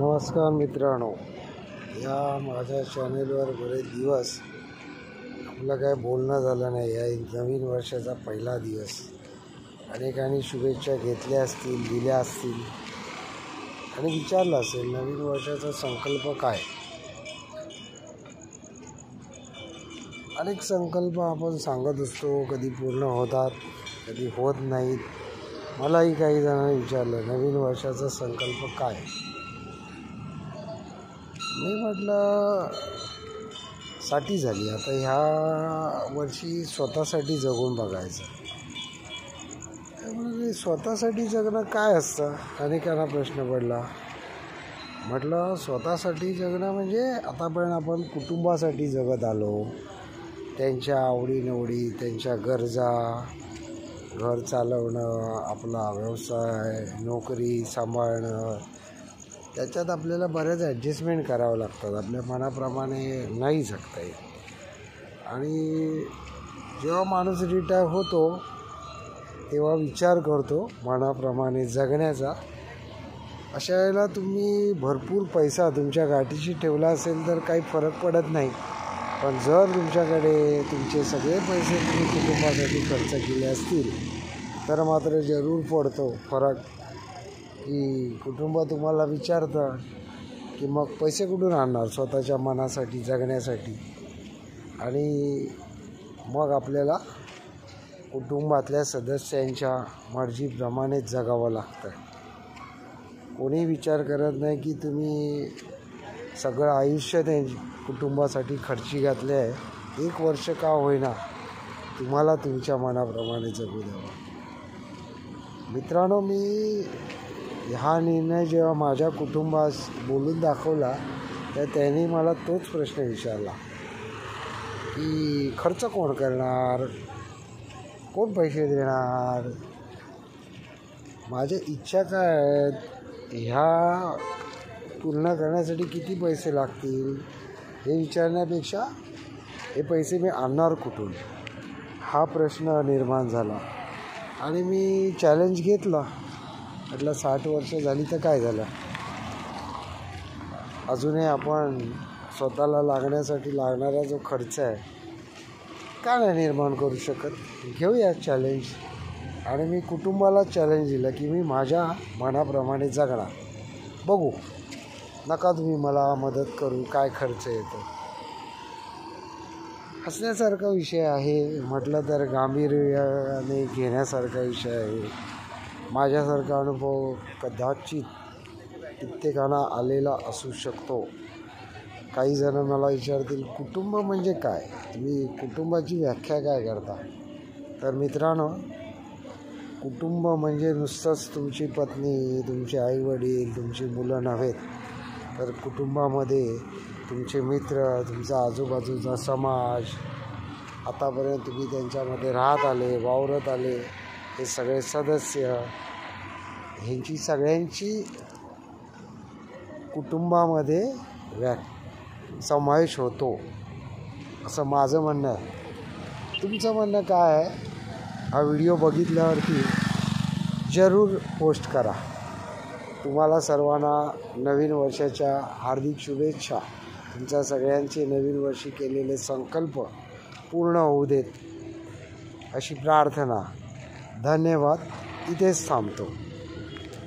नमस्कार मित्रांनो, या माझ्या चॅनेलवर बरेच दिवस आपलं काय बोलणं झालं नाही. या नवीन वर्षाचा पहिला दिवस अनेकांनी शुभेच्छा घेतल्या असतील, दिल्या असतील आणि विचारलं असेल नवीन वर्षाचा संकल्प काय. अनेक संकल्प आपण सांगत असतो, कधी पूर्ण होतात, कधी होत नाहीत. मलाही काही जणांनी विचारलं नवीन वर्षाचा संकल्प काय. मी म्हटलं साठी झाली, आता ह्या वर्षी स्वतःसाठी जगून बघायचं. म्हणजे स्वतःसाठी जगणं काय असतं, अनेकांना प्रश्न पडला. म्हटलं स्वतःसाठी जगणं म्हणजे आतापर्यंत आपण कुटुंबासाठी जगत आलो, त्यांच्या आवडीनिवडी, त्यांच्या गरजा, घर चालवणं, आपला व्यवसाय, नोकरी सांभाळणं, त्याच्यात आपल्याला बऱ्याच ॲडजस्टमेंट करावं लागतात. आपल्या मनाप्रमाणे नाही जगता येत. आणि जेव्हा माणूस रिटायर होतो तेव्हा विचार करतो मनाप्रमाणे जगण्याचा. अशा वेळेला तुम्ही भरपूर पैसा तुमच्या गाठीशी ठेवला असेल तर काही फरक पडत नाही. पण जर तुमच्याकडे तुमचे सगळे पैसे तुम्ही कुटुंबासाठी खर्च केले असतील तर मात्र जरूर पडतो फरक, की कुटुंब तुम्हाला विचारतं की मग पैसे कुठून आणणार स्वतःच्या मनासाठी जगण्यासाठी. आणि मग आपल्याला कुटुंबातल्या सदस्यांच्या मर्जीप्रमाणेच जगावं लागतं. कोणी विचार करत नाही की तुम्ही सगळं आयुष्य कुटुंबासाठी खर्ची घातले आहे, 1 वर्ष का होईना तुम्हाला तुमच्या मनाप्रमाणे जगू द्यावं. मित्रांनो, मी हा निर्णय जेव्हा माझ्या कुटुंबास बोलून दाखवला तर त्यांनी मला तोच प्रश्न विचारला की खर्च कोण करणार, कोण पैसे देणार, माझ्या इच्छा काय आहेत, ह्या पूर्ण करण्यासाठी किती पैसे लागतील हे विचारण्यापेक्षा हे पैसे मी आणणार कुठून, हा प्रश्न निर्माण झाला. आणि मी चॅलेंज घेतला. म्हटलं 60 वर्ष झाली तर काय झालं, अजूनही आपण स्वतःला लागण्यासाठी लागणारा जो खर्च आहे का नाही निर्माण करू शकत. घेऊया चॅलेंज. आणि मी कुटुंबाला चॅलेंज दिलं की मी माझ्या मनाप्रमाणे जगणार, बघू, नका तुम्ही मला मदत करू, काय खर्च येतो. हसण्यासारखा विषय आहे, म्हटलं तर गांभीर्याने घेण्यासारखा विषय आहे. माझ्यासारखा अनुभव कदाचित कित्येकांना आलेला असू शकतो. काही जण मला विचारतील कुटुंब म्हणजे काय, तुम्ही कुटुंबाची व्याख्या काय करता. तर मित्रांनो, कुटुंब म्हणजे नुसतंच तुमची पत्नी, तुमचे आईवडील, तुमची मुलं नव्हेत, तर कुटुंबामध्ये तुमचे मित्र, तुमचा आजूबाजूचा समाज, आतापर्यंत तुम्ही त्यांच्यामध्ये राहत आले, वावरत आले, हे सगळे सदस्य, ह्यांची सगळ्यांची कुटुंबामध्ये समावेश होतो, असं माझं म्हणणं आहे. तुमचं म्हणणं काय आहे, हा व्हिडिओ बघितल्यावरती जरूर पोस्ट करा. तुम्हाला सर्वांना नवीन वर्षाच्या हार्दिक शुभेच्छा. तुमच्या सगळ्यांचे नवीन वर्षी केलेले संकल्प पूर्ण होऊ देत अशी प्रार्थना. धन्यवाद. इथेच थांबतो.